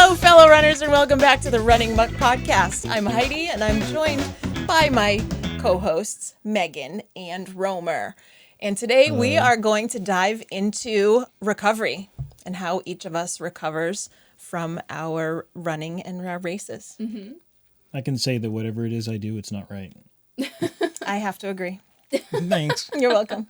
Hello, fellow runners, and welcome back to the Running Muck podcast. I'm Heidi, and I'm joined by my co-hosts, Megan and Roemer. And today we are going to dive into recovery and how each of us recovers from our running and our races. Mm-hmm. I can say that whatever it is I do, it's not right. I have to agree. Thanks. You're welcome.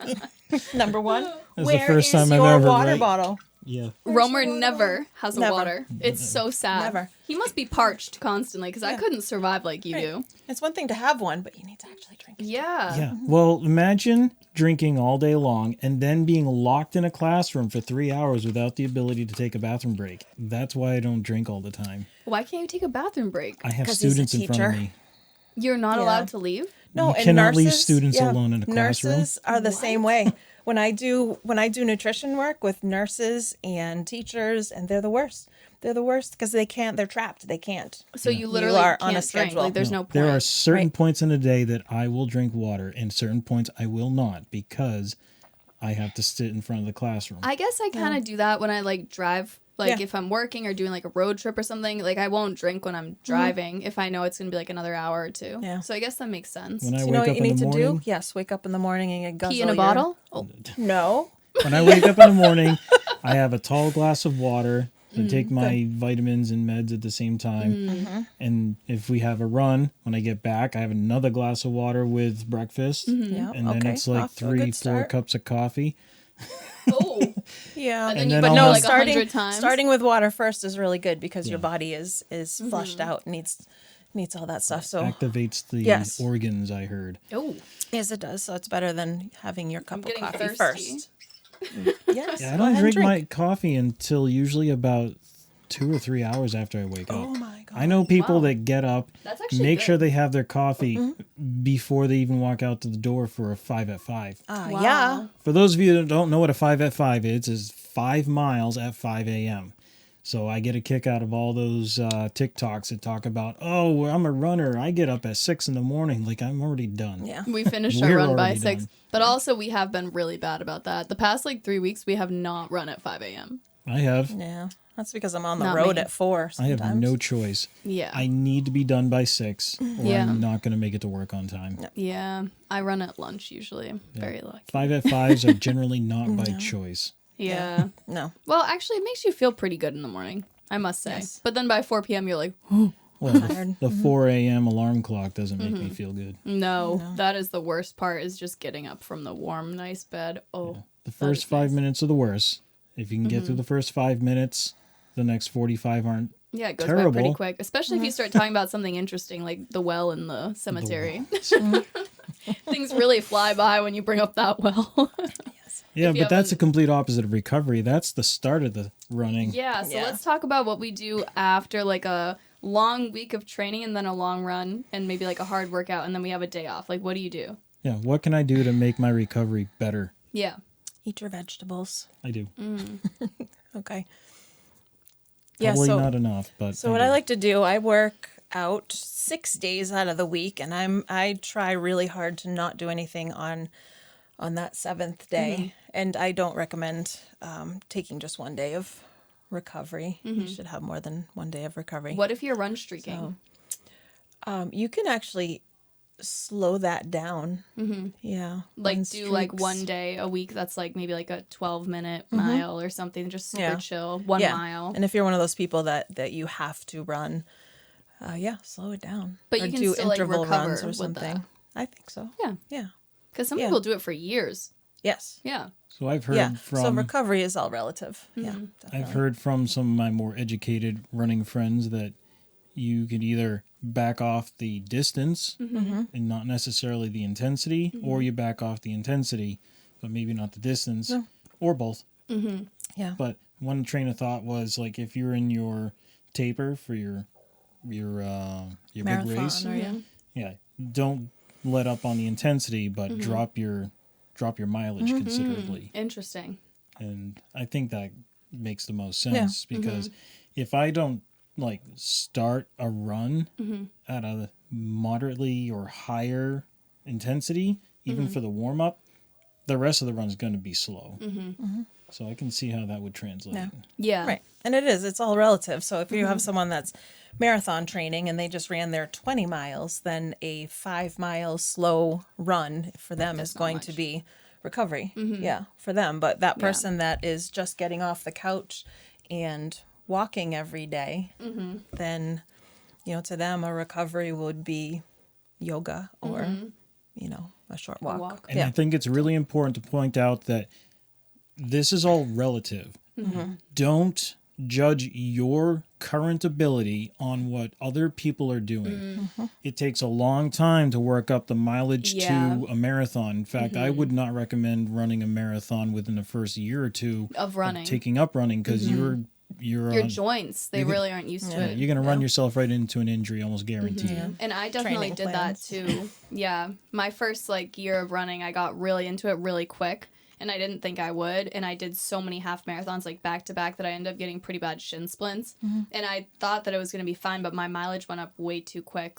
Number one, That's where the first is time I've your ever water right. bottle? Yeah. Roemer never has a Never. water. It's so sad. Never. He must be parched constantly because I couldn't survive like you do. It's one thing to have one, but you need to actually drink it. Yeah. Yeah. Well, imagine drinking all day long and then being locked in a classroom for 3 hours without the ability to take a bathroom break. That's why I don't drink all the time. Why can't you take a bathroom break? I have 'Cause he's a students in front of teacher. me. You're not Yeah. allowed to leave? No, You and cannot nurses, leave students alone in a classroom. Nurses are the same way. When I do nutrition work with nurses and teachers, and they're the worst. They're the worst because they can't. They're trapped. They can't. So you literally are can't on a drink. schedule. Like there's no point. There are certain Right. points in a day that I will drink water and certain points I will not because I have to sit in front of the classroom. I guess I kind of do that when I like drive. Like Yeah. if I'm working or doing like a road trip or something, like I won't drink when I'm driving if I know it's going to be like another hour or two. Yeah. So I guess that makes sense. When I So you know wake what up you in need the to morning, do? Yes, wake up in the morning and you guzzle Pee in a your- bottle? Oh. No. when I wake up in the morning, I have a tall glass of water to take my vitamins and meds at the same time. And if we have a run, when I get back, I have another glass of water with breakfast. Yeah. And then okay. it's like Off to a 3, good 4 start. cups of coffee. Oh. Yeah. And then And you then put I'll it have- like 100 times. Starting with water first is really good because your Yeah. body is flushed out, needs all that stuff. So Activates the Yes. organs, I heard. Oh. yes, it does. So it's better than having your cup of getting coffee thirsty. first. Yes. Yeah, I go don't ahead and drink my coffee until usually about 2 or 3 hours after I wake up. Oh my god. I know people Wow. that get up, That's actually make good. sure they have their coffee before they even walk out to the door for a 5 at 5. Wow. Yeah. For those of you that don't know what a 5 at 5 is 5 miles at 5 a.m. So I get a kick out of all those TikToks that talk about, oh, I'm a runner. I get up at 6 in the morning. Like, I'm already done. Yeah. We finished our We're run by already 6. done. But also, we have been really bad about that. The past, 3 weeks, we have not run at 5 a.m. I have. Yeah. That's because I'm on the Not road me. at 4 I sometimes. have no choice. Yeah. I need to be done by 6 or Yeah. I'm not going to make it to work on time. Yeah. I run at lunch usually. I'm very lucky. 5 at 5s are generally not by choice. Yeah. No. Well, actually, it makes you feel pretty good in the morning, I must say. Yes. But then by 4 p.m., you're like, Well, Tired. the 4 a.m. alarm clock doesn't make me feel good. no, that is the worst part, is just getting up from the warm, nice bed. Oh, The first 5 minutes are the worst. If you can get through the first 5 minutes, the next 45 aren't. yeah, it goes by Terrible. pretty quick. Especially if you start talking about something interesting, like the well in the cemetery. Things really fly by when you bring up that well. Yeah, If you but that's the haven't- complete opposite of recovery. That's the start of the running. Yeah, so Yeah. let's talk about what we do after a long week of training and then a long run and maybe a hard workout and then we have a day off. What do you do? Yeah, what can I do to make my recovery better? Yeah. Eat your vegetables. I do. Okay. Probably not enough, but So what I like to do, I work out 6 days out of the week, and I try really hard to not do anything on that 7th day, and I don't recommend taking just one day of recovery. You should have more than one day of recovery. What if you're run streaking? You can actually slow that down. Yeah, run Do streaks. 1 day a week that's maybe a 12-minute mile or something, just super Yeah. chill. 1 Yeah. mile. And if you're one of those people that you have to run, slow it down. But Or you can do still, interval recover runs or with something. that. I think so. Yeah. Yeah. Because some Yeah. people do it for years. Yes. Yeah. So I've heard Yeah. So from recovery is all relative. Yeah. Definitely. I've heard from some of my more educated running friends that you could either back off the distance and not necessarily the intensity, or you back off the intensity, but maybe not the distance, or both. Yeah. But one train of thought was if you're in your taper for your big Marathon race, or yeah, don't let up on the intensity, but drop your mileage considerably. Interesting. And I think that makes the most sense because if I don't start a run at a moderately or higher intensity, even for the warm up, the rest of the run is going to be slow. So I can see how that would translate. Yeah. Yeah. Right. And it's all relative. So if you have someone that's marathon training and they just ran their 20 miles, then a 5-mile slow run for them is not going much. to be recovery. Yeah, for them. But that person that is just getting off the couch and walking every day, then, to them, a recovery would be yoga or, a short walk. And I think it's really important to point out that this is all relative. Don't judge your current ability on what other people are doing. It takes a long time to work up the mileage to a marathon. In fact, I would not recommend running a marathon within the first year or two Of running. taking up running, because your joints, they really aren't used to it. you're going to run yourself right into an injury, almost guaranteed. And I definitely did that too. Yeah. My first year of running, I got really into it really quick. And I didn't think I would. And I did so many half marathons, back to back, that I ended up getting pretty bad shin splints. And I thought that it was going to be fine, but my mileage went up way too quick.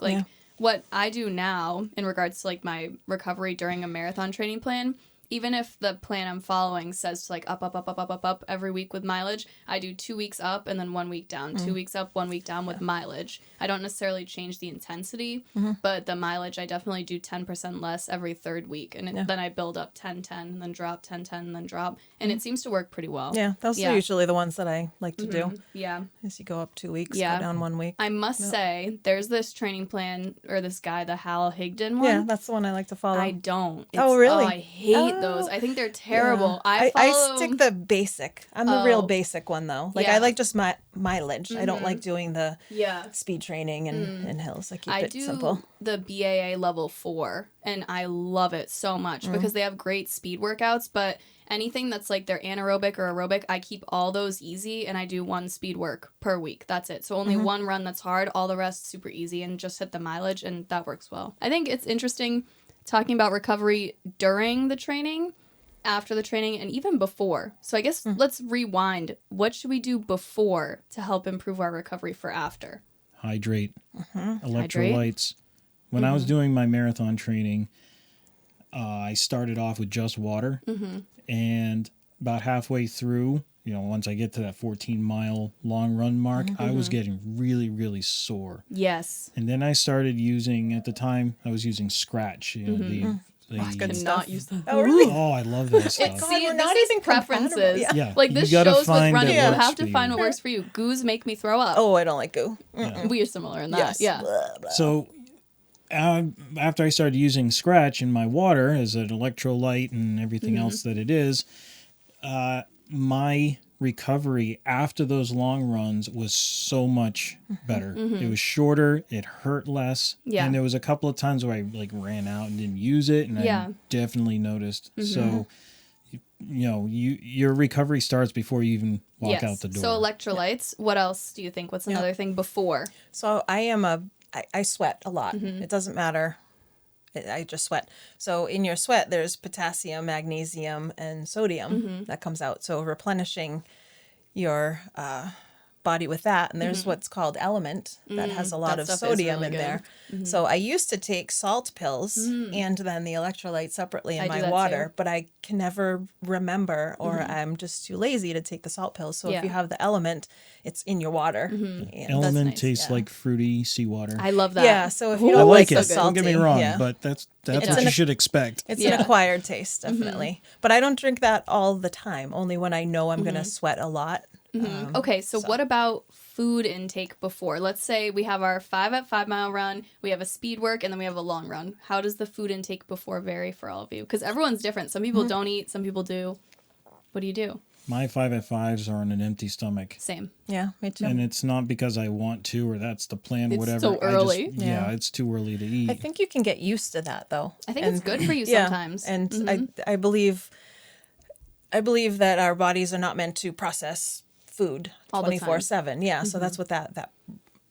What I do now in regards to my recovery during a marathon training plan, even if the plan I'm following says to up every week with mileage, I do 2 weeks up and then 1 week down, 2 weeks up, 1 week down with mileage. I don't necessarily change the intensity, but the mileage, I definitely do 10% less every third week. And then I build up 10-10 and then drop 10-10 and then drop. And it seems to work pretty well. Yeah, those are usually the ones that I like to do. Yeah. As you go up 2 weeks, go down 1 week. I must say, there's this training plan, or this guy, the Hal Higdon one. Yeah, that's the one I like to follow. I don't. Really? I hate those. I think they're terrible. Yeah. I I stick the basic. I'm the real basic one, though. I like just my mileage. I don't like doing the speed training and hills. I keep it simple. I do the BAA level 4, and I love it so much because they have great speed workouts, but anything that's their anaerobic or aerobic, I keep all those easy, and I do 1 speed work per week. That's it. So only 1 run that's hard, all the rest super easy, and just hit the mileage, and that works well. I think it's interesting talking about recovery during the training, after the training, and even before. So I guess let's rewind. What should we do before to help improve our recovery for after? Hydrate. Electrolytes. When I was doing my marathon training, I started off with just water. And about halfway through, once I get to that 14-mile long run mark, I was getting really, really sore. Yes. And then I started using, at the time, I was using Scratch. I could not use that. Oh, really? Oh, I love that stuff. See, we're not this even is preferences. compatible. Yeah. This you gotta shows with find running. what You works have to for find you. what works for you. Goos make me throw up. Oh, I don't like goo. We are similar in that. Yes. Yeah. Blah, blah. So after I started using Scratch in my water as an electrolyte and everything else that it is, my recovery after those long runs was so much better. It was shorter, it hurt less, and there was a couple of times where I ran out and didn't use it, and I definitely noticed. So your recovery starts before you even walk out the door. So electrolytes, what else do you think? What's another thing before? So I sweat a lot. It doesn't matter. I just sweat. So in your sweat, there's potassium, magnesium, and sodium that comes out. So replenishing your body with that. And there's what's called Element that has a lot That of stuff is sodium really in good. there. So I used to take salt pills and then the electrolyte separately in I do my that water, too. but I can never remember, or I'm just too lazy to take the salt pills. So if you have the Element, it's in your water. And Element nice, tastes like fruity seawater. I love that. yeah, so if you I don't like like it. the Don't get me salty, wrong, yeah. but that's what you should expect. It's an Yeah. acquired taste, definitely. But I don't drink that all the time, only when I know I'm going to sweat a lot. Okay, so what about food intake before? Let's say we have our 5 at 5 mile run, we have a speed work, and then we have a long run. How does the food intake before vary for all of you? Because everyone's different. Some people don't eat, some people do. What do you do? My 5 at 5s are on an empty stomach. Same. Yeah, me too. And it's not because I want to or that's the plan, It's whatever. so early. Yeah, it's too early to eat. I think you can get used to that, though. I think it's good for you Yeah, sometimes. and I believe that our bodies are not meant to process food All the time. 24/7. Yeah, so that's what that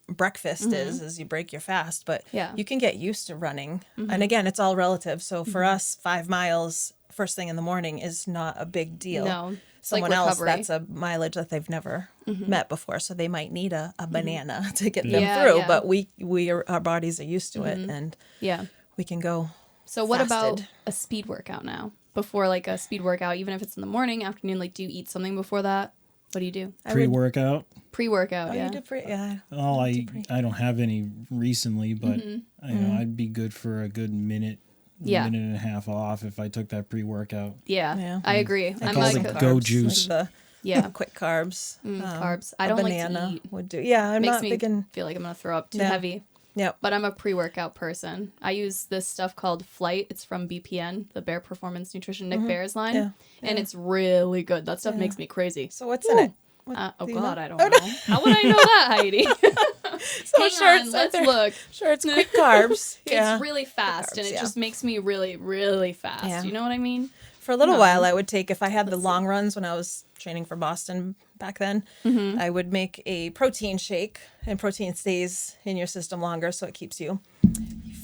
breakfast is you break your fast, but Yeah. you can get used to running. And again, it's all relative. So for us, 5 miles first thing in the morning is not a big deal. No. It's Someone like else, recovery. that's a mileage that they've never met before, so they might need a banana to get them Yeah, through. yeah. But our bodies are used to it, and Yeah. we can go. So what about fasted. a speed workout now before like a speed workout, even if it's in the morning, afternoon, like do you eat something before that? What do you do? Pre-workout. Pre-workout, Oh, yeah. you did yeah. Oh, I don't have any recently, but I'd be good for a good minute, minute and a half off if I took that pre-workout. Yeah. I agree. I call it go juice. Like the quick carbs. Carbs. I don't like to eat. Would do. Yeah, I'm Makes not me big in. feel like I'm gonna throw up. Too heavy. Yep. But I'm a pre-workout person. I use this stuff called Flight. It's from BPN, the Bear Performance Nutrition, Nick Bear's line. Yeah. And it's really good. That stuff makes me crazy. So what's in it? Oh, God, I don't know. How would I know that, Heidi? So Hang sure, on, let's look. Sure, it's quick carbs. Yeah. It's really fast, carbs, and it just makes me really, really fast. Yeah. You know what I mean? For a little while, I would take, if I had the long runs when I was training for Boston back then, I would make a protein shake, and protein stays in your system longer, so it keeps you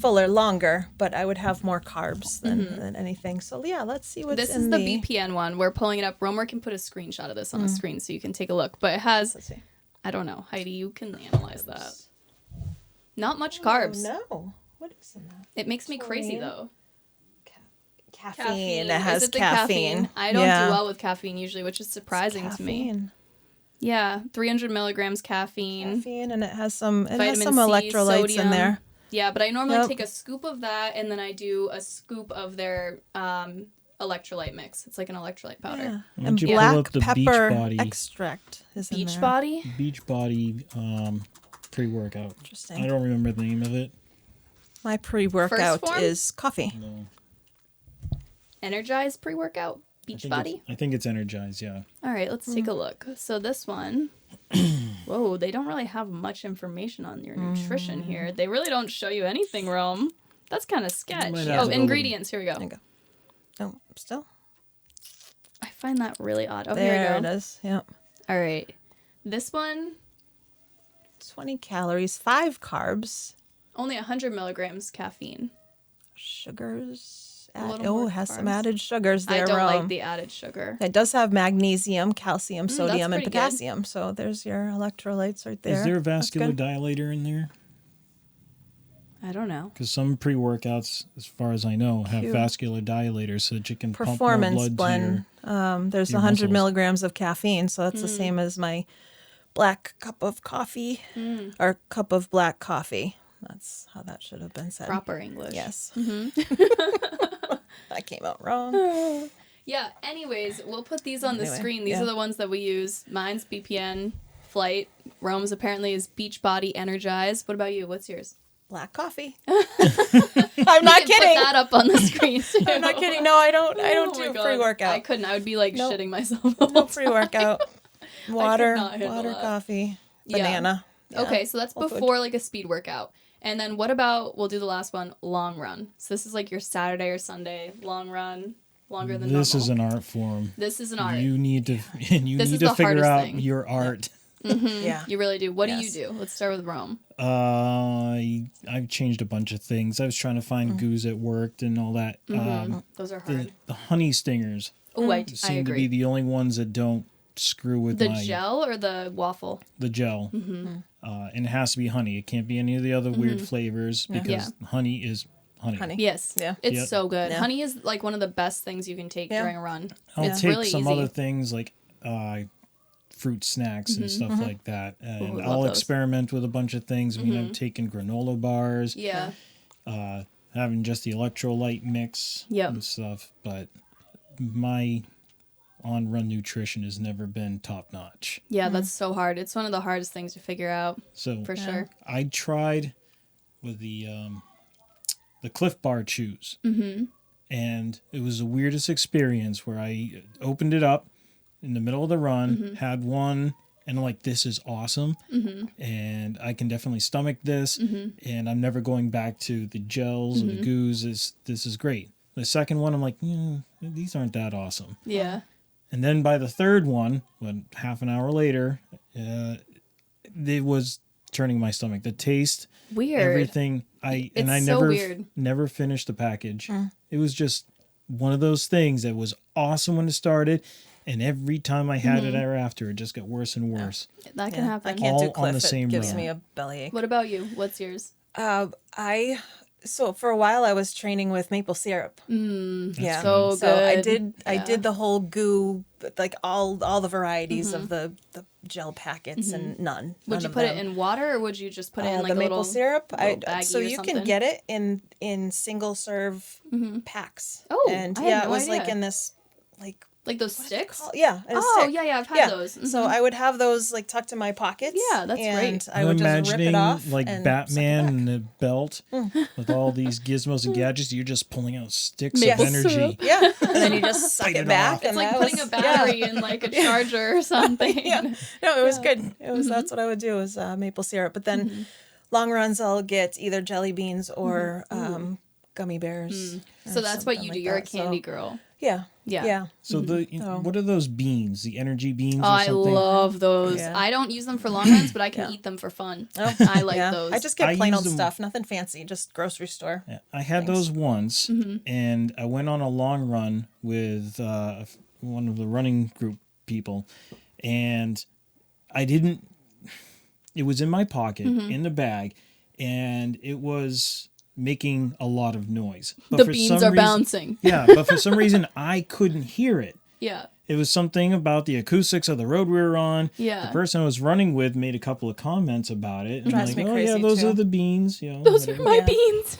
fuller longer, but I would have more carbs than anything. So yeah, let's see what's This in is the BPN one. We're pulling it up. Roemer can put a screenshot of this on the screen so you can take a look. But it has, Let's see. I don't know, Heidi, you can analyze that. Not much carbs. No. What is in that? It makes me crazy, though. Caffeine. It has Is it the caffeine. I don't do well with caffeine usually, which is surprising to me. Caffeine. Yeah, 300 milligrams caffeine. Caffeine, and it has some Vitamin C, electrolytes sodium. in there. Yeah, but I normally take a scoop of that, and then I do a scoop of their electrolyte mix. It's like an electrolyte powder. Yeah. Why And don't you pull black up the pepper Beachbody- extract is in there. Beachbody? Beachbody pre-workout. Interesting. I don't remember the name of it. My pre-workout First form? is coffee. No. Energized pre-workout? Beachbody? I think it's Energized, yeah. All right, let's take a look. So this one, whoa, they don't really have much information on your nutrition here. They really don't show you anything, Rome. That's kind of sketch. might have Oh, to ingredients. Here we go. There you go. Oh, still? I find that really odd. Oh, There here it we go. is. Yep. All right. This one, 20 calories, 5 carbs, only 100 milligrams caffeine. sugars. A little more It has some carbs. added sugars there. I don't like the added sugar. It does have magnesium, calcium, sodium, and pretty good. potassium. So there's your electrolytes right there. Is there a That's vascular good. dilator in there? I don't know. Because some pre-workouts, as far as I know, have Cute. vascular dilators so that you can pump more Performance blood blend. to your... There's your 100 muscles. milligrams of caffeine, so that's the same as my black cup of coffee or cup of black coffee. That's how that should have been said. Proper English. Yes. That came out wrong. Yeah, anyways, we'll put these on the Anyway, screen. These yeah. are the ones that we use. Mine's BPN Flight. Rome's apparently is Beachbody Energized. What about you? What's yours? Black coffee. I'm not Put kidding. that up on the screen, too. I'm not kidding. No, I don't Oh my do God. pre-workout. I couldn't. I would be like Nope. shitting myself the No whole time. pre-workout. Water, not handle water, that. coffee, Yeah. banana. Yeah. Okay, so that's Whole food. before like a speed workout. And then what about, we'll do the last one, long run. So this is like your Saturday or Sunday long run, longer than This normal. is an art form. This is an art. You need to you This need is to the figure hardest out thing. your art. Yeah. You really do. What Yes. do you do? Let's start with Rome. I've changed a bunch of things. I was trying to find goos that worked and all that. Those are hard. The honey stingers Oh, I seem to agree. be the only ones that don't screw with The my gel or the waffle? the gel. And it has to be honey. It can't be any of the other weird flavors because honey is honey. Honey. Yes. Yeah. It's Yep. so good. Yeah. Honey is like one of the best things you can take Yeah. during a run. I'll It's take really some easy. other things like fruit snacks and stuff like that. And love I'll those. experiment with a bunch of things. I mean, I've taken granola bars, Yeah. having just the electrolyte mix Yep. and stuff. But my on-run nutrition has never been top-notch. Yeah, that's so hard. It's one of the hardest things to figure out, So for sure. I tried with the Cliff Bar chews. And it was the weirdest experience where I opened it up in the middle of the run, had one, and I'm like, this is awesome. And I can definitely stomach this. And I'm never going back to the gels or the goos. This is great. The second one, I'm like, these aren't that awesome. Yeah. And then by the third one, half an hour later, it was turning my stomach. The taste, Weird. everything. I so weird. never finished the package. It was just one of those things that was awesome when it started, and every time I had it thereafter, it just got worse and worse. That can happen. I can't do All on Cliff. the same It gives run. me a bellyache. What about you? What's yours? I So for a while I was training with maple syrup. Yeah. So good. I did the whole goo, like all the varieties of the gel packets and none. Would you put it in water or would you just put it in like the a maple little syrup? baggie So or you something? can get it in single serve packs. Oh, and I had yeah, no it was idea. like in this like those sticks? yeah. In a Oh, stick. yeah, I've had those. So I would have those like tucked in my pockets. Yeah, that's and great. I I'm would just rip imagining it off like and Batman suck it and the belt with all these gizmos and gadgets. You're just pulling out sticks Yes. of energy. back. Yeah, and then you just suck Bite it it back. off. And It's like that putting was, a battery in like a charger or something. Yeah. No, it was good. It was That's what I would do is maple syrup. But then long runs, I'll get either jelly beans or gummy bears. So or that's what something you do. like You're a that. So, candy girl. yeah. Yeah. Yeah. So what are those beans? The energy beans Oh, or I something? love those. Yeah. I don't use them for long runs, but I can eat them for fun. Oh, I like yeah. those. I just get I plain use old them- stuff, nothing fancy, just grocery store. Yeah, I had those once, and I went on a long run with one of the running group people, and I didn't. It was in my pocket, in the bag, and it was making a lot of noise. But The for beans some are reason- bouncing. Yeah, but for some reason I couldn't hear it. Yeah. It was something about the acoustics of the road we were on. Yeah. The person I was running with made a couple of comments about it. And Drives like, me oh yeah, crazy, those too. are the beans. You know, Those are whatever. my Yeah. beans.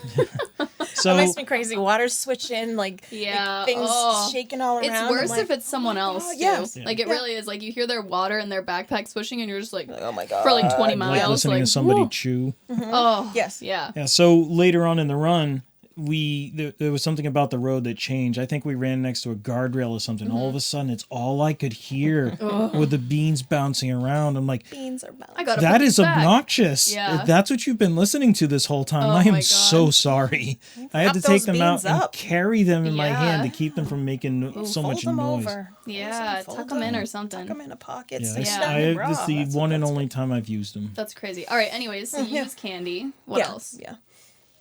So That makes me crazy. Water's switching, like, Yeah, like things oh. shaking all around. It's I'm worse like, if it's someone else, too. yes. Like, it really is. Like, you hear their water and their backpack swishing, and you're just like, oh my god. for like 20 like miles. listening Like, to somebody whoa. chew. Oh, Yes. Yeah. Yeah. So later on in the run, there was something about the road that changed. I think we ran next to a guardrail or something. All of a sudden, it's all I could hear with the beans bouncing around. I'm like, Beans are bouncing. I gotta that put is this back. obnoxious. Yeah. If that's what you've been listening to this whole time, Oh I am my so God. sorry. I had to Prop take those them out beans and up. carry them in my Yeah. hand to keep them from making so Fold much them noise. over. Yeah, Fold tuck them in or something. Tuck them in a pocket. Yeah, stick this, it down your bra. this is the That's what one and that's only time I've used them. That's crazy. All right, anyways, so you Yeah. use candy. What Yeah, else? Yeah.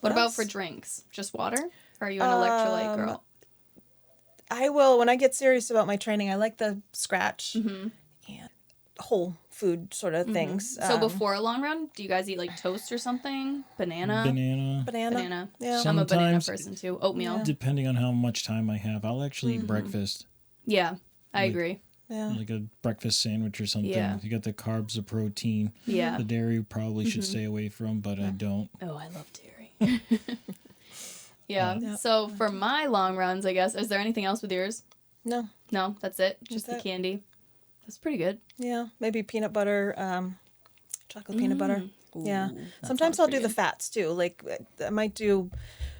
What about else? for drinks? Just water? Or are you an electrolyte girl? I will, when I get serious about my training, I like the scratch and whole food sort of things. So before a long run, do you guys eat like toast or something? Banana? Banana. banana. Yeah. I'm a banana Sometimes- person too. Oatmeal. Depending on how much time I have, I'll actually eat breakfast. Yeah, I agree. Yeah. Like a breakfast sandwich or something. Yeah. You got the carbs, the protein. Yeah. The dairy you probably should stay away from, but I don't. Oh, I love dairy. Yeah. So for my long runs, I guess, is there anything else with yours? No. No, that's it. Just the That's it. candy. That's pretty good. Yeah. Maybe peanut butter, chocolate peanut butter. Yeah. that Sometimes sounds I'll pretty do the good. fats too. Like I might do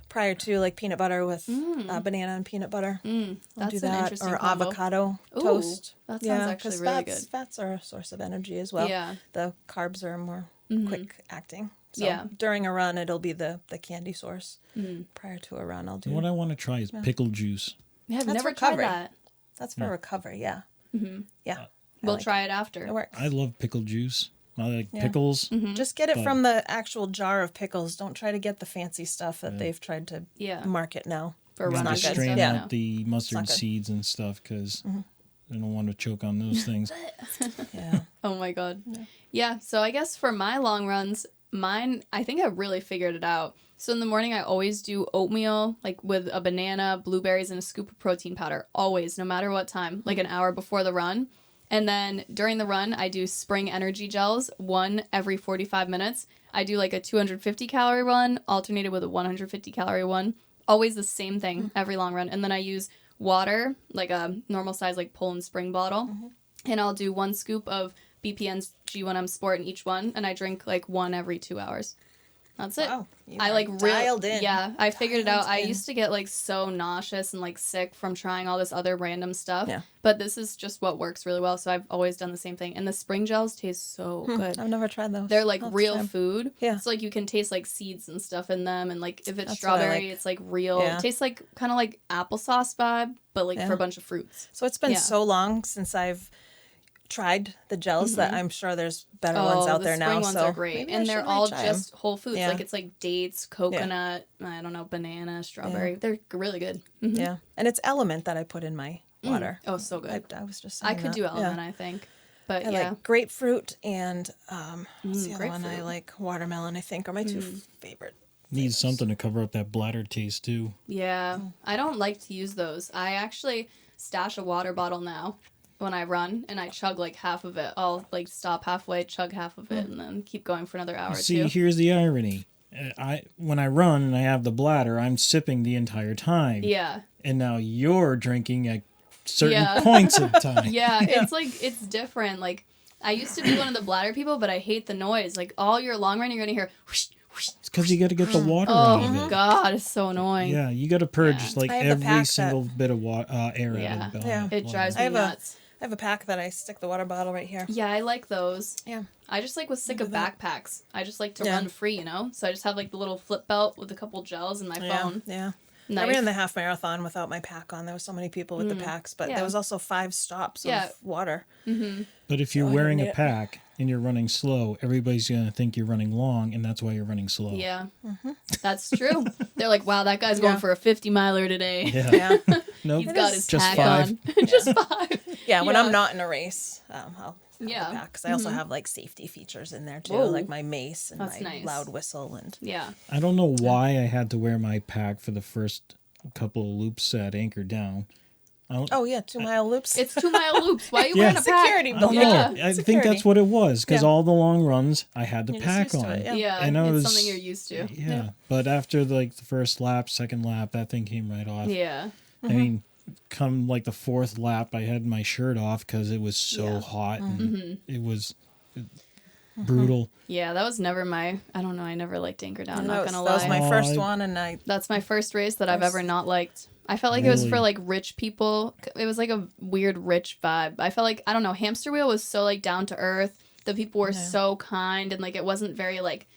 prior to like peanut butter with banana and peanut butter. I'll That's do an that interesting or combo. avocado Ooh, toast. that sounds actually 'cause really fats, good. Fats are a source of energy as well. Yeah. The carbs are more quick acting. So Yeah. during a run, it'll be the candy source. Prior to a run, I'll do. What I want to try is pickle juice. Yeah, I've That's never recovery. tried that. That's for recovery. Yeah. Yeah. We'll like try it after. It works. I love pickle juice. I like pickles. Just get it But- from the actual jar of pickles. Don't try to get the fancy stuff that they've tried to Yeah. market now. For And running just not good. strain stuff. Yeah. out the mustard not good. seeds and stuff because I don't want to choke on those things. Yeah. Oh my god. Yeah, so I guess for my long runs, mine, I think I really figured it out. So in the morning, I always do oatmeal, like with a banana, blueberries, and a scoop of protein powder. Always, no matter what time, like an hour before the run. And then during the run, I do spring energy gels, one every 45 minutes. I do like a 250 calorie one, alternated with a 150 calorie one. Always the same thing every long run. And then I use water, like a normal size, like Poland Spring bottle. And I'll do 1 scoop of BPN's G1M Sport in each one. And I drink like 1 every 2 hours. That's it. Wow, you I are like dialed in. Yeah, I figured it out. I Dialed in. used to get like so nauseous and like sick from trying all this other random stuff. Yeah. But this is just what works really well. So I've always done the same thing. And the spring gels taste so good. I've never tried those. They're like I'll have to real try 'em. food. Yeah. So like you can taste like seeds and stuff in them. And like if it's That's what I strawberry, like. it's like real. Yeah. It tastes like kind of like applesauce vibe, but like Yeah. for a bunch of fruits. So it's been Yeah. so long since I've tried the gels that I'm sure there's better ones out the there spring now. ones so are great. maybe I And they're should all try 'em. just whole foods. Yeah. Like it's like dates, coconut, I don't know, banana, strawberry. They're really good. Yeah, and it's Element that I put in my water. Oh, so good. I was just. I saying could that. do Element, Yeah. I think. But I yeah. like grapefruit and what's the other one? I grapefruit. like watermelon. I think are my two favorite. Needs something to cover up that bladder taste too. Yeah, I don't like to use those. I actually stash a water bottle now when I run, and I chug like half of it. I'll like stop halfway, chug half of it, and then keep going for another hour or See, two. here's the irony. When I run and I have the bladder, I'm sipping the entire time. Yeah. And now you're drinking at certain points of time. Yeah, it's like, it's different. Like, I used to be one of the bladder people, but I hate the noise. Like, all year long run, you're going to hear whoosh, whoosh. It's because you got to get the water out of it. Oh, God, it's so annoying. Yeah, you got to purge like I have a every pack single bit of air out of the Yeah. It drives me nuts. I have a pack that I stick the water bottle right here. Yeah, I like those. Yeah. I just like was sick of backpacks. I just like to run free, you know? So I just have like the little flip belt with a couple gels and my phone. Yeah. Knife. I ran the half marathon without my pack on. There were so many people with the packs, but there was also 5 stops of water. Mm-hmm. But if you're wearing a pack and you're running slow, everybody's going to think you're running long, and that's why you're running slow. Yeah. That's true. They're like, wow, that guy's going for a 50-miler today. Yeah. Nope. He's got his just pack 5. on. Just 5. Yeah, when I'm not in a race, I'll have the Yeah. pack. Because I also have like safety features in there too, Whoa. like my mace and That's my nice. loud whistle. And Yeah. I don't know why I had to wear my pack for the first couple of loops at Anchor Down. oh yeah, 2-mile loops. It's 2-mile loops. Why are you wearing a pack? Security I don't blanket. know. I think that's what it was, because Yeah. all the long runs, I had the You're just pack used to on. it, Yeah, And I it's was- something you're used to. Yeah. But after like the first lap, second lap, that thing came right off. Yeah. I mean, come like the 4th lap, I had my shirt off because it was so hot and it was brutal. Yeah, that was never my, I don't know, I never liked Anchor Down, not gonna lie. That was my first Oh, one, and That's my first race that I've ever not liked. I felt like it was for Really? like rich people. It was like a weird rich vibe. I felt like, I don't know, Hamster Wheel was so like down to earth. The people were so kind, and like it wasn't very like,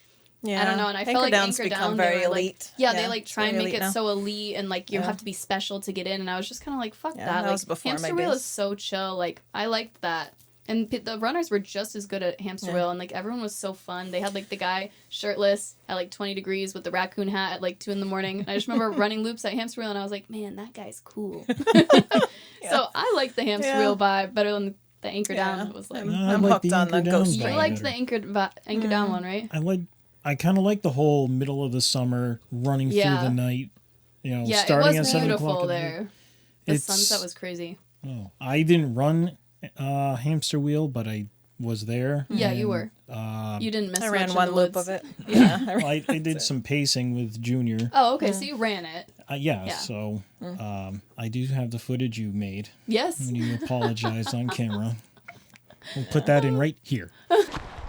yeah, I don't know, and I felt like Down's Anchor become Down, very they were elite. like, they like it's try and very make elite it now. so elite, and like you have to be special to get in, and I was just kind of like, fuck Yeah, that. that was Like before Hamster my Wheel days. is so chill. Like I liked that. And the runners were just as good at Hamster Wheel, and like everyone was so fun. They had like the guy shirtless at like 20 degrees with the raccoon hat at like 2 a.m. And I just remember running loops at Hamster Wheel, and I was like, man, that guy's cool. So I like the Hamster Wheel vibe better than the Anchor Down. It was like, I'm like hooked the on the Anchor Ghost Down Train. you liked better. the Anchor Down one, right? I kind of like the whole middle of the summer running through the night. You know, Yeah, it starting was at 7 o'clock. beautiful in the- there. The It's- sunset was crazy. Oh, I didn't run Hamster Wheel, but I was there. Yeah, you and, were. You didn't miss I much ran in one the loop woods. of it. Yeah, I did some pacing with Junior. Oh, okay, so you ran it. Yeah, Yeah. so I do have the footage you made Yes. when you apologized on camera. We'll put that in right here.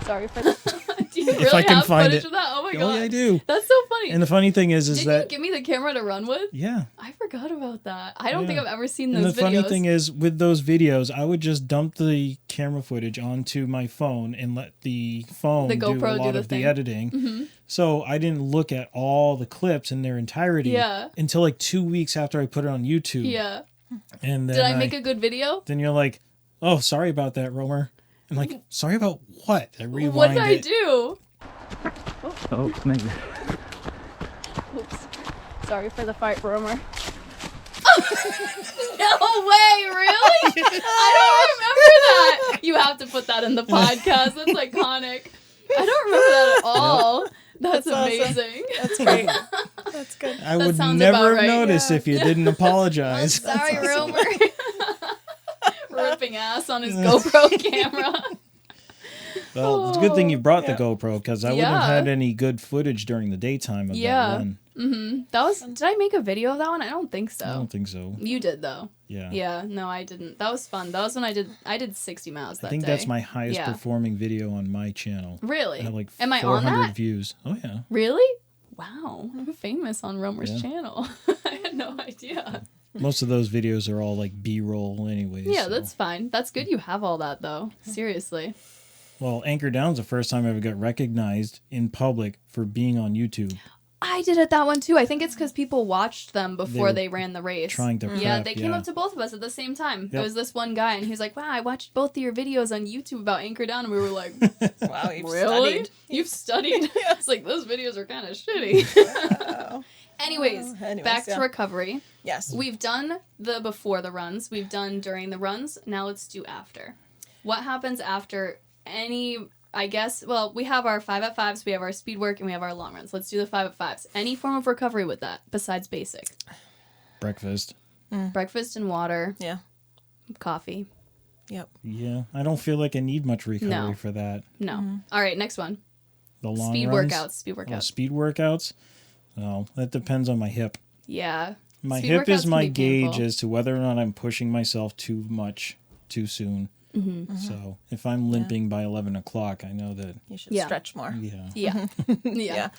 Sorry for that. Do you really I can have find footage it. of that? Oh my god. Oh, yeah, I do. That's so funny. And the funny thing is Didn't that you give me the camera to run with? yeah. I forgot about that. I don't think Yeah. I've ever seen And those the videos. funny thing is, with those videos, I would just dump the camera footage onto my phone and let the phone The do a GoPro do lot the of thing. the editing. So I didn't look at all the clips in their entirety Yeah. until like 2 weeks after I put it on YouTube. Yeah. And then Did I make a good video? Then you're like, oh, sorry about that, Roemer. I'm like, sorry about what? I rewind What did I it. do? Oh, Meg. Oops. Sorry for the fight, Roemer. No way, really? I don't remember that. You have to put that in the podcast. That's iconic. I don't remember that at all. That's awesome. amazing. That's great. That's good. I would sounds never about have right. noticed if you didn't apologize. Sorry, Roemer. Ripping ass on his GoPro camera. Well, it's a good thing you brought the Yeah. GoPro, because I wouldn't have Yeah. had any good footage during the daytime of Yeah. that run. That was. Did I make a video of that one? I don't think so. I don't think so. You did though. Yeah. Yeah. No, I didn't. That was fun. That was when I did 60 miles that I think day. that's my highest Yeah. performing video on my channel. Really? I had like Am I on 400 that? views. Oh, yeah. Really? Wow. I'm famous on Roemer's Yeah. channel. I had no idea. Most of those videos are all like B-roll anyways. Yeah, so. that's fine. That's good you have all that though. Seriously. Well, Anchor Down's the first time I ever got recognized in public for being on YouTube. I did it that one too. I think it's because people watched them before were they ran the race. trying to Yeah, prep, they came yeah. up to both of us at the same time. There Yep. was this one guy, and he was like, "Wow, I watched both of your videos on YouTube about Anchor Down," and we were like, Wow, you've "Really? studied. You've studied?" It's like those videos are kind of shitty. Wow. Anyways, back to yeah. recovery. Yes. We've done the before the runs. We've done during the runs. Now let's do after. What happens after any I guess, well, we have our 5 at 5s, we have our speed work, and we have our long runs. Let's do the 5 at 5s. Any form of recovery with that besides basic? Breakfast. Breakfast and water. Yeah. Coffee. Yep. Yeah, I don't feel like I need much recovery for that. No. All right, next one. The long Speed runs? workouts. Speed Oh, workouts. speed workouts? Well, that depends on my hip. Yeah. My Speed hip workouts is can my be gauge painful. as to whether or not I'm pushing myself too much too soon. So if I'm limping by 11 o'clock, I know that, You should Yeah. stretch more. yeah. Yeah. Yeah.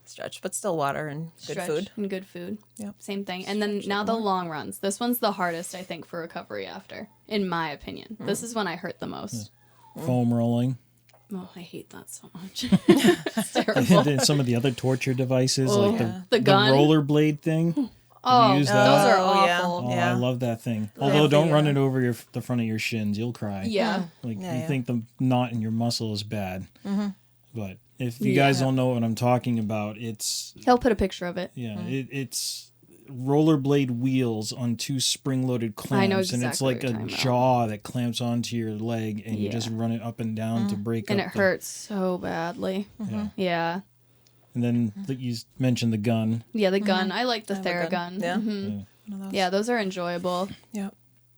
Stretch, but still water and good Stretch food. and good food. Yep. Same thing. And then now the long runs. This one's the hardest, I think, for recovery after, in my opinion. This is when I hurt the most. Foam rolling. Oh, I hate that so much. It's terrible. And then some of the other torture devices, like The gun. rollerblade thing. Oh, use those that? are Oh, yeah. awful. Oh, Yeah. I love that thing. Although the, don't run it over the front of your shins. You'll cry. Yeah. Like Yeah, you yeah. think the knot in your muscle is bad. But if you guys don't know what I'm talking about, it's He'll put a picture of it. it's rollerblade wheels on 2 spring-loaded clamps, I know and it's exactly like what you're a talking about. jaw that clamps onto your leg, and you just run it up and down to break And up. it hurts so badly. Yeah. Yeah. And then you mentioned the gun. Yeah, the gun. I like the have a gun. Theragun. Yeah. Mhm. Yeah. Yeah, those are enjoyable. Yep.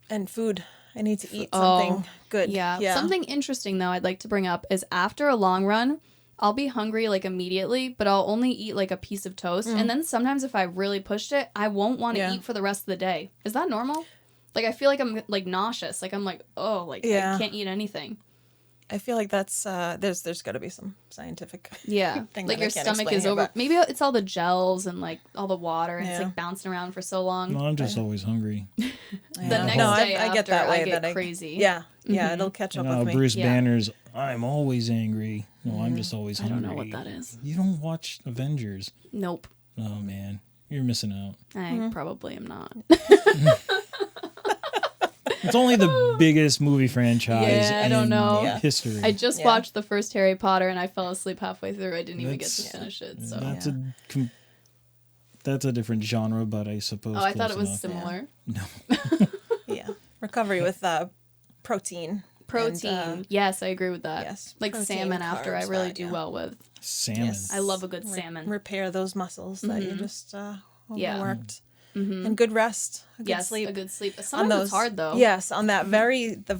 And food. I need to eat Oh, something good. Yeah. Something interesting, though, I'd like to bring up is after a long run, I'll be hungry like immediately, but I'll only eat like a piece of toast. And then sometimes if I really pushed it, I won't want to Yeah. eat for the rest of the day. Is that normal? Like, I feel like I'm like nauseous. Like, I'm like, oh, like Yeah. I can't eat anything. I feel like that's there's got to be some scientific Yeah. thing Like that I your can't stomach explain is here, over. but- Maybe it's all the gels and like all the water and it's Yeah. like bouncing around for so long. No, I'm just always hungry. The Yeah. next No, day I get after, that way. I get that crazy. Yeah. Yeah. It'll catch You up know, with me. Bruce Yeah. Banner's "I'm always angry." No, I'm just always I hungry. don't know what that is. You don't watch Avengers? Nope. Oh man, you're missing out. I probably am not. It's only the biggest movie franchise Yeah, I in don't know. Yeah. history. I just Yeah. watched the first Harry Potter and I fell asleep halfway through. I didn't even get to That's- finish it. So. That's that's a different genre, but I suppose. Oh, I thought it close was enough. similar. Yeah. Recovery with protein. Protein. And, yes, I agree with that. yes, Like protein, salmon after I carbs, really that, do yeah. well with. Salmon. Yes. I love a good salmon. Repair those muscles that you just Yeah. overworked. And good rest. A good Yes, sleep. a good sleep. On Sometimes those, it's hard though. Yes, on that the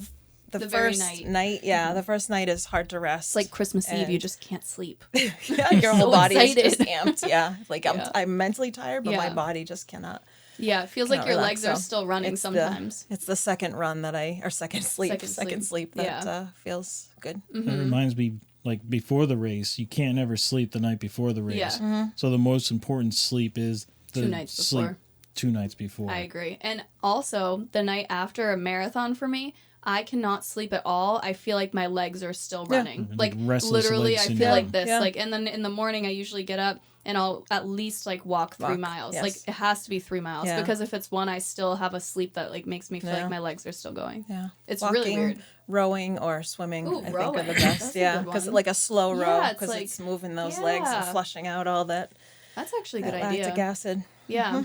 The very first night. night. Yeah, the first night is hard to rest. It's like Christmas Eve, you And- just can't sleep. yeah, your whole so body is just excited. amped. Yeah, like Yeah. I'm mentally tired, but my Yeah. body just cannot. Yeah, it feels like Cannot your relax, legs are so still running it's sometimes. it's the second run that or second sleep that Yeah. feels good. That reminds me, like before the race, you can't ever sleep the night before the race. Yeah. So the most important sleep is the 2 nights sleep before. 2 nights before. I agree. And also, the night after a marathon for me, I cannot sleep at all. I feel like my legs are still running. Like Like restless literally, leg I feel syndrome. like this. Yeah. Like, and then in the morning, I usually get up and I'll at least like walk 3 miles. yes. Like it has to be 3 miles Yeah. because if it's one, I still have a sleep that like makes me feel Yeah. like my legs are still going. Yeah, It's really weird. Rowing or swimming, Ooh, I think rowing. are the That's best. a Yeah, good because one. like a slow row Yeah, it's because like- it's moving those legs and yeah. flushing out all that That's actually a good lactic idea. acid. Yeah.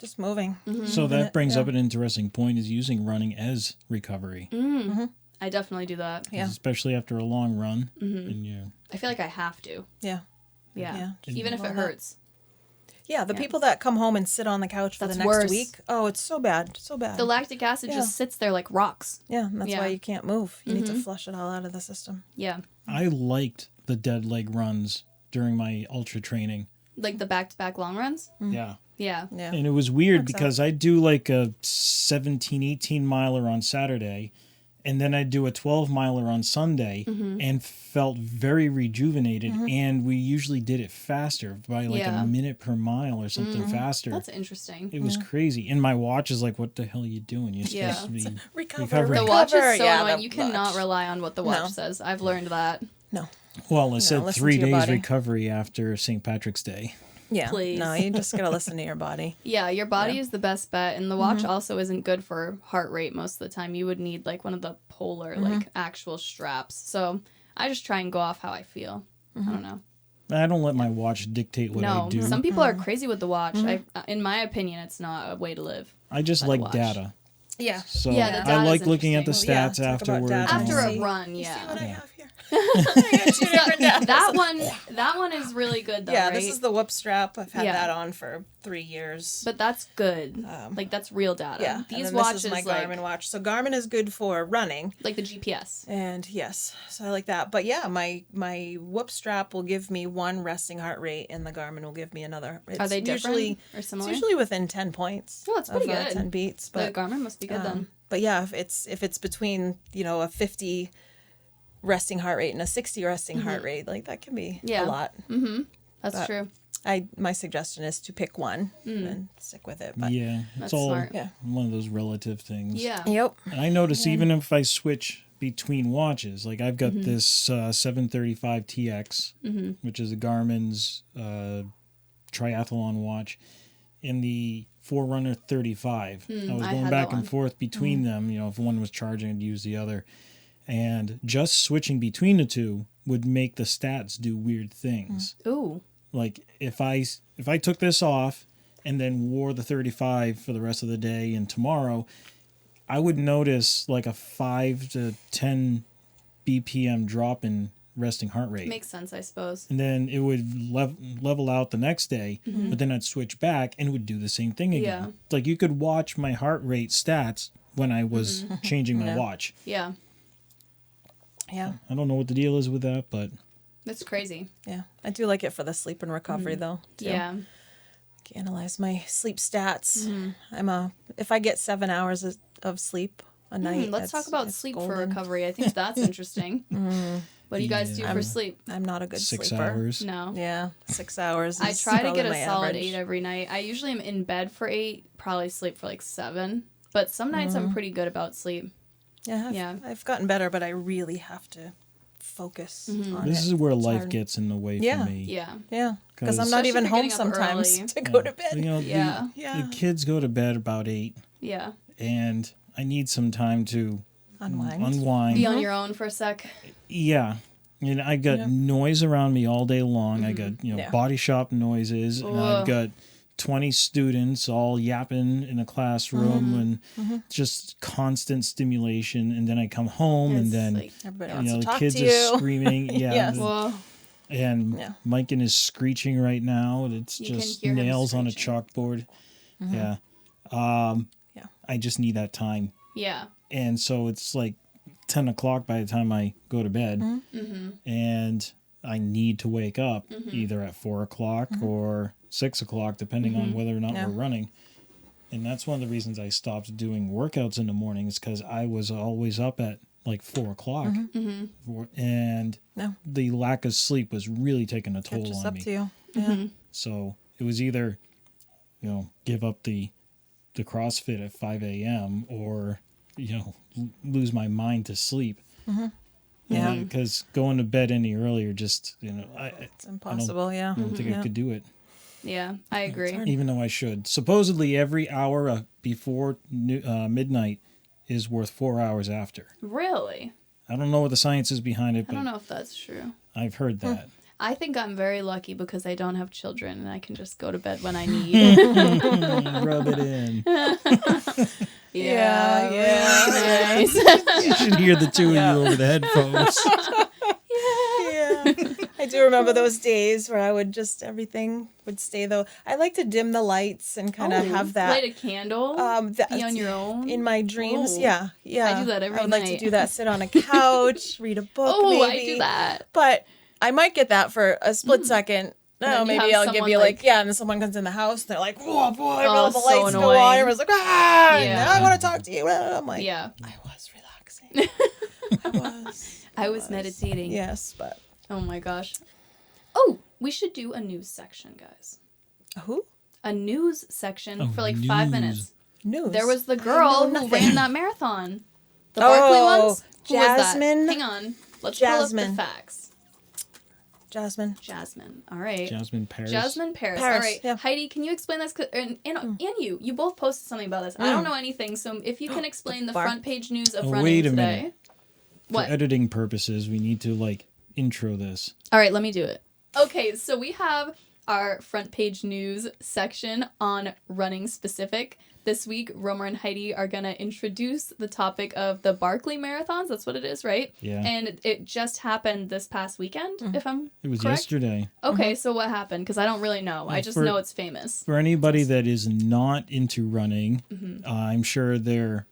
Just moving. So that brings yeah. up an interesting point: is using running as recovery, I definitely do that. Yeah. especially after a long run. And you, I feel like I have to. Yeah. Yeah. Yeah. Even if it Love that. hurts. Yeah, the people that come home and sit on the couch for That's the next worse. week. Oh, it's so bad. So bad. The lactic acid Yeah. just sits there like rocks. yeah, and that's Yeah. why you can't move. You need to flush it all out of the system. Yeah. I liked the dead leg runs during my ultra training. Like the back-to-back long runs. Yeah. Yeah. Yeah. And it was weird Works out. because I do like a 17, 18 miler on Saturday, and then I do a 12 miler on Sunday and felt very rejuvenated. And we usually did it faster by like Yeah. a minute per mile or something faster. That's interesting. It was crazy. And my watch is like, what the hell are you doing? You're Yeah. supposed to be Recover. recovering. The watch is so yeah, annoying. the You cannot watch. rely on what the watch No. says. I've learned that. No. Well, it said listen 3 to your days body. recovery after St. Patrick's Day. Yeah. Please. No, you just gotta listen to your body. Yeah, your body is the best bet, and the watch also isn't good for heart rate most of the time. You would need like one of the polar, like actual straps. So I just try and go off how I feel. I don't know. I don't let my watch dictate what I No, do. some people are crazy with the watch. In my opinion, it's not a way to live. I just the like watch. data. Yeah. So Yeah, the I like data's looking at the interesting. Oh, yeah, stats talk about afterwards. data. After see- a run, You see what I yeah. have here? That one is really good though, Yeah, right? this is the whoop strap. I've had Yeah. that on for 3 years. But that's good. Like that's real data. Yeah, These and then watches this is my Garmin watch. So Garmin is good for running. like the GPS. And yes, so I like that. But yeah, my whoop strap will give me one resting heart rate, and the Garmin will give me another. It's Are they different usually, or similar? It's usually within 10 points. Oh, that's pretty of, good. 10 beats. But the Garmin must be good then. But yeah, if it's between a 50 resting heart rate and a 60 resting heart rate, like that can be a lot. That's true. My suggestion is to pick one and stick with it. But Yeah, it's That's all smart. one of those relative things. Yeah. Yep. And I notice even if I switch between watches, like I've got this 735 TX, which is a Garmin's triathlon watch, and the Forerunner 35. I was I going had back that one. and forth between them. If one was charging, I'd use the other. And just switching between the two would make the stats do weird things. Ooh. Like if I took this off and then wore the 35 for the rest of the day and tomorrow, I would notice like a 5 to 10 BPM drop in resting heart rate. Makes sense, I suppose. And then it would level out the next day, but then I'd switch back and it would do the same thing again. Yeah. Like you could watch my heart rate stats when I was changing my watch. Yeah. Yeah. I don't know what the deal is with that, but That's crazy. Yeah. I do like it for the sleep and recovery though. Too. Yeah. I can analyze my sleep stats. If I get 7 hours of sleep a night. Let's talk about it's sleep for golden. recovery. I think that's interesting. What do you guys do for sleep? I'm not a good 6 sleeper. hours. No. Yeah, 6 hours. I is try to probably get a my solid average. 8 every night. I usually am in bed for 8, probably sleep for like 7. But some nights I'm pretty good about sleep. Yeah, I've gotten better, but I really have to focus on This it. is where It's life hard. gets in the way Yeah. for me. Yeah. Yeah, because I'm not Especially even if you're home getting up sometimes early. to go to bed. Yeah. The kids go to bed about 8, Yeah. and I need some time to Unwind. Be on your own for a sec. Yeah. And I got noise around me all day long. I got, Yeah. body shop noises, and I've got 20 students all yapping in a classroom and just constant stimulation. And then I come home and It's then, like, Everybody wants to the talk kids to are you. screaming. Yeah. Yes. whoa. And Yeah. Mikan is screeching right now. And it's You can just hear him nails on a screeching. chalkboard. Yeah. Yeah. I just need that time. Yeah. And so it's like 10 o'clock by the time I go to bed. And I need to wake up either at 4 o'clock or 6 o'clock, depending on whether or not Yeah. we're running. And that's one of the reasons I stopped doing workouts in the mornings, because I was always up at like 4 o'clock. And No. the lack of sleep was really taking a toll Catches on up me. to you. Yeah. So it was either, give up the CrossFit at 5 a.m. or, lose my mind to sleep. Yeah. Because going to bed any earlier just, It's impossible. Yeah. I don't think I could do it, Yeah. I agree. even though I should. Supposedly every hour before midnight is worth 4 hours after. Really? I don't know what the science is behind it, I don't but know if that's true. I've heard that. I think I'm very lucky because I don't have children and I can just go to bed when I need. Rub it in. Yeah. Nice. You should hear the two of you over the headphones. Yeah. I do remember those days where I would just, everything would stay though. I like to dim the lights and kind of have that. Light a candle. Be on your own. In my dreams, Oh. yeah. I do that every I would like to night. do that, sit on a couch, read a book, Oh, maybe. I do that. But I might get that for a split second. then No, you maybe have I'll give someone, you like- yeah, and then someone comes in the house, and they're like, "Whoa, boy!" Oh, all the so lights go annoying. on. Everyone's like, "Ah!" Yeah. I want to talk to you. I'm like, Yeah. I was relaxing. I was meditating. Yes, but Oh my gosh. Oh, we should do a news section, guys. who A news section Oh, for like 5 news. minutes. news? There was the I girl know who nothing. ran that marathon. The Barkley Oh, ones? Who was that? Jasmine. Hang on. Let's pull up Jasmine. the facts. Jasmine. Jasmine. All right. Jasmine Paris. Jasmine Paris. Paris, All right. yeah. Heidi, can you explain this? And you both posted something about this. I don't know anything, so if you can explain the bar. front page news of Oh, running wait a today. minute. What? For editing purposes, we need to intro this. All right, let me do it. Okay, so we have our front page news section on running specific. this week, Roemer and Heidi are going to introduce the topic of the Barkley Marathons. That's what it is, right? Yeah. And it just happened this past weekend, if I'm It was correct? yesterday. Okay, so what happened? Because I don't really know. I just know it's famous. For anybody that is not into running, I'm sure their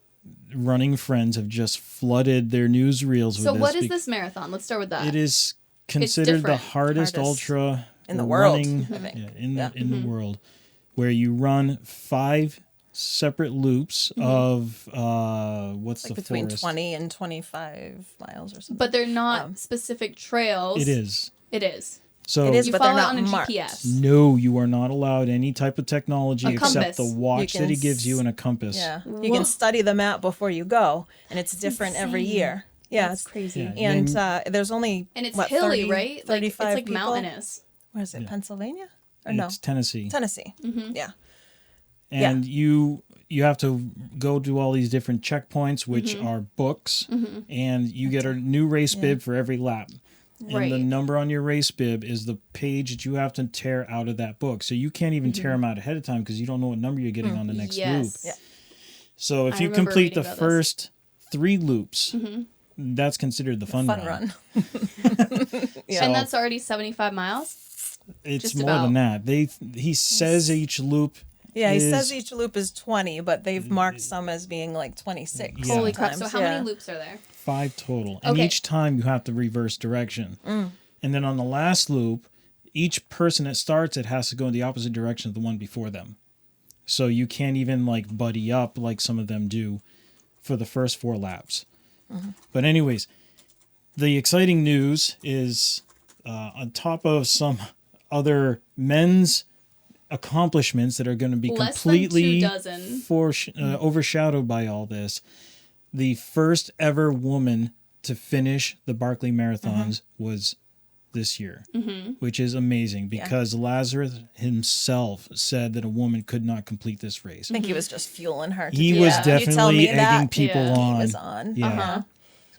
running friends have just flooded their newsreels with this. So what is this marathon? Let's start with that. It is considered the different. hardest ultra in the world, running, I think. in the world, where you run 5 separate loops of what's Like the between forest? 20 and 25 miles or something. But they're not specific trails. It is. It is. So It is, You but follow they're it not on a marked. GPS. no, you are not allowed any type of technology A except compass. the watch You that can he gives you and a compass. Yeah. You Whoa. can study the map before you go, and it's different every insane. year. Yeah, That's crazy. Yeah. and there's only And it's what, hilly, 30, right? Like, 35 it's like people? mountainous. Where is it? Yeah. Pennsylvania? Or no? It's Tennessee. Tennessee. Yeah. And you have to go to all these different checkpoints, which are books, and you get a new race bib for every lap. And the Right. number on your race bib is the page that you have to tear out of that book. So you can't even tear them out ahead of time because you don't know what number you're getting on the next loop. Yes. Yeah. So if I you remember complete the reading about this. first 3 loops, that's considered the fun Fun run. Yeah. And that's already 75 miles? It's Just more about. than that. He says each loop. Yeah, he is- says each loop is 20, but they've marked some as being like 26. Yeah. Holy crap. So sometimes, how yeah. many loops are there? 5 total. And Okay. each time you have to reverse direction. And then on the last loop, each person that starts it has to go in the opposite direction of the one before them. So you can't even like buddy up like some of them do for the first 4 laps. But anyways, the exciting news is on top of some other men's accomplishments that are going to be Less than completely 2 dozen. overshadowed by all this, the first ever woman to finish the Barkley Marathons was this year, which is amazing because Lazarus himself said that a woman could not complete this race. I think he was just fueling her. To He do was that. You tell definitely me egging that, people Yeah. on. he was on. Yeah. Uh-huh.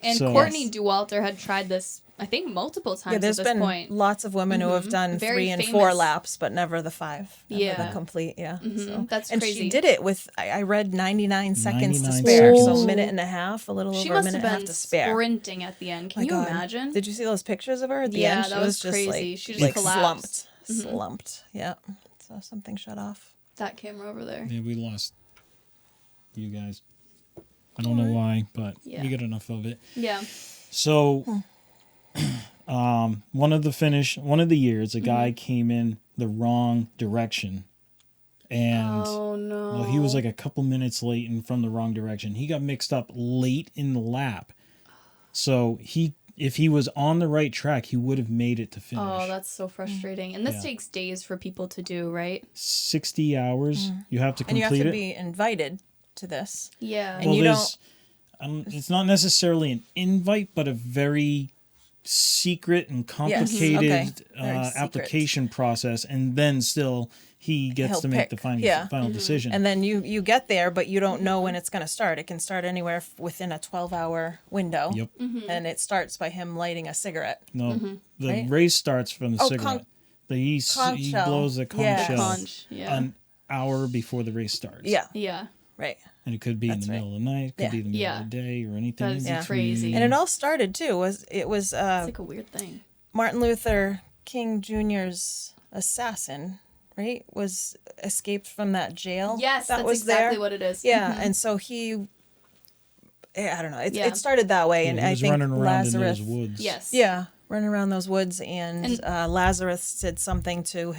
And So- Courtney Yes. Dauwalter had tried this, I think, multiple times Yeah, there's at this been point. lots of women who have done Very 3 and 4 famous. laps, but never the 5. Never Yeah. the complete. Yeah, so. That's and crazy. she did it with I read 99 seconds to 99 spare, so seconds. a minute and a half, a little She over a must minute have and a half been to spare. sprinting at the end. Can My you God. imagine? Did you see those pictures of her at the Yeah, end? She that was just crazy. like, She just like collapsed. slumped. Yeah, so something shut off. That camera over there. Yeah, we lost you guys. I don't know why, but Yeah. we got enough of it. Yeah. So, one of the years, a guy came in the wrong direction, and Oh no. well, he was like a couple minutes late and from the wrong direction. He got mixed up late in the lap, so if he was on the right track, he would have made it to finish. Oh, that's so frustrating. And this Yeah. takes days for people to do, right? 60 hours. You have to And you complete have to it. be invited to this. Yeah. And you there's- it's not necessarily an invite, but a very secret and complicated okay. Very secret. application process, and then still he gets He'll to make pick, the final yeah. decision. And then you get there, but you don't know when it's going to start. It can start anywhere within a 12-hour window. Yep. And it starts by him lighting a cigarette. No, the Right? race starts from the Oh, cigarette. He conch shell. blows the conch Yeah. shell Conch. Yeah. an hour before the race starts. Yeah, Yeah. right. And it could be in That's the right. middle of the night, could Yeah. be the middle Yeah. of the day, or anything. That in is between. crazy. And it all started too. It was It's like a weird thing. Martin Luther King Jr.'s assassin, right? Was escaped from that jail. Yes, that that's was exactly there. what it is. Yeah, and so I don't know. Yeah. It started that way, Yeah, and he I was think running around Lazarus. in those woods. Yes. Yeah, running around those woods, and And- Lazarus said something to.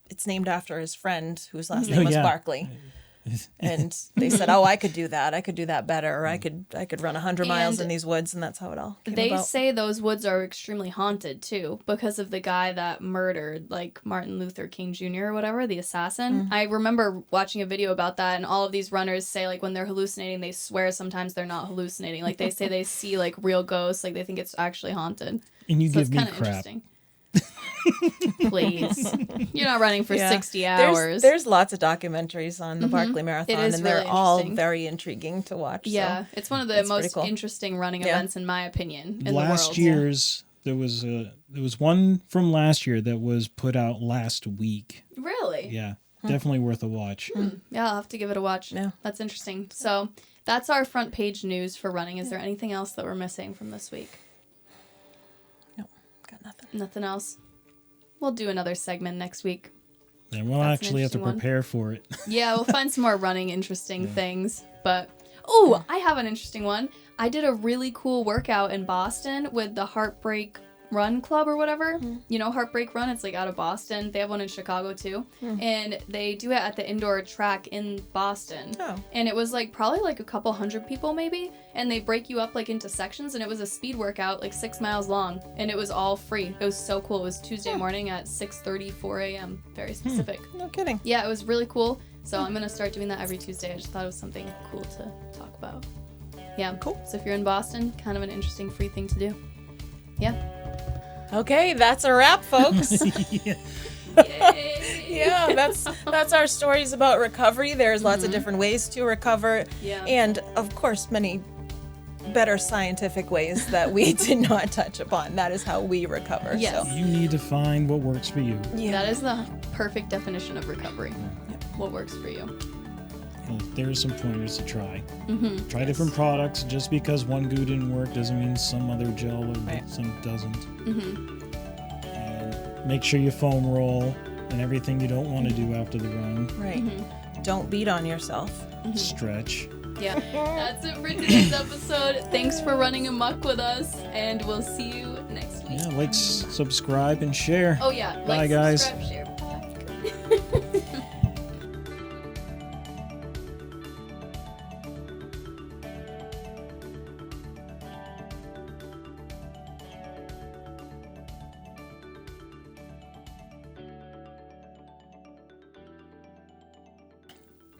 It's named after his friend, whose last Oh, name was yeah. Barkley. And they said, "Oh, I could do that. I could do that better. Or I could run 100 miles And in these woods," and that's how it all came They about. say those woods are extremely haunted too because of the guy that murdered like Martin Luther King Jr. or whatever, the assassin. I remember watching a video about that, and all of these runners say like when they're hallucinating, they swear sometimes they're not hallucinating. Like they say they see like real ghosts, like they think it's actually haunted. And you So give it's me kind of crap. interesting. Please, you're not running for Yeah. 60 hours. There's lots of documentaries on the Barkley Marathon, It is and they're really all interesting. very intriguing to watch. Yeah, So. it's one of the It's pretty most cool. interesting running Yeah. events in my opinion in Last the world. year's there was one from last year that was put out last week. Really? Yeah, Definitely worth a watch. Yeah, I'll have to give it a watch. Yeah. That's interesting. So that's our front page news for running. Is there anything else that we're missing from this week? No, got nothing. Nothing else? We'll do another segment next week. And we'll That's an actually have to interesting one. prepare for it. Yeah, we'll find some more running interesting things. But, oh, I have an interesting one. I did a really cool workout in Boston with the Heartbreak Run Club or whatever. You know Heartbreak Run? It's like out of Boston. They have one in Chicago too. And they do it at the indoor track in Boston. Oh. And it was like probably like a couple hundred people maybe. And they break you up like into sections. And it was a speed workout like 6 miles long. And it was all free. It was so cool. It was Tuesday morning at 6:30, 4 a.m. Very specific. No kidding. Yeah, it was really cool. So I'm going to start doing that every Tuesday. I just thought it was something cool to talk about. Yeah. Cool. So if you're in Boston, kind of an interesting free thing to do. Yeah. Okay, that's a wrap, folks. Yeah. Yeah, that's our stories about recovery. There's lots of different ways to recover. Yeah. And of course, many better scientific ways that we did not touch upon. That is how we recover. Yes. So, You need to find what works for you. yeah. That is the perfect definition of recovery. What works for you? There are some pointers to try. Try different products. Just because one goo didn't work doesn't mean some other gel or Right. some doesn't. And make sure you foam roll and everything you don't want to do after the run. Right. Don't beat on yourself. Stretch. Yeah. That's it for today's episode. Thanks for running amok with us, and we'll see you next week. Yeah, like, subscribe, and share. Oh yeah. Bye, Like, guys. subscribe, share. Bye.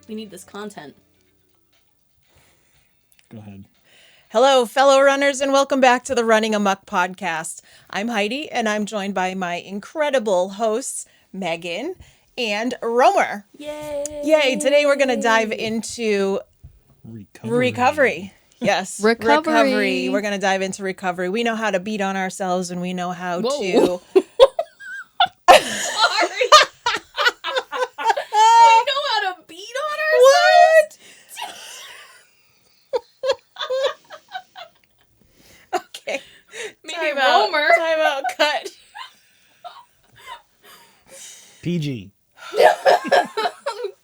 We need this content. Go ahead. Hello, fellow runners, and welcome back to the Running Amok podcast. I'm Heidi, and I'm joined by my incredible hosts, Megan and Roemer. Yay! Yay! Today we're going to dive into recovery. Yes, Recovery. We're going to dive into recovery. We know how to beat on ourselves, and we know how Whoa. to... Sorry. We know how to beat on What? Okay. Maybe Time out. Roemer. Time out. Cut. PG.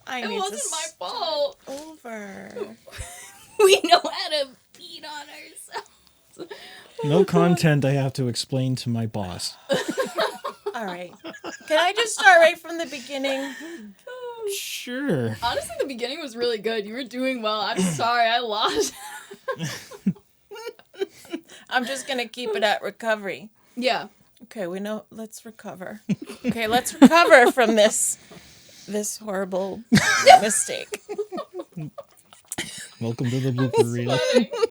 I It need wasn't to my fault. over. We know how to beat on ourselves. No content I have to explain to my boss. All right. Can I just start right from the beginning? Sure. Honestly, the beginning was really good. You were doing well. I'm sorry, I lost. I'm just going to keep it at recovery. Yeah. Okay, we know. Let's recover. Okay, let's recover from this horrible mistake. Welcome to the blooper reel. Funny.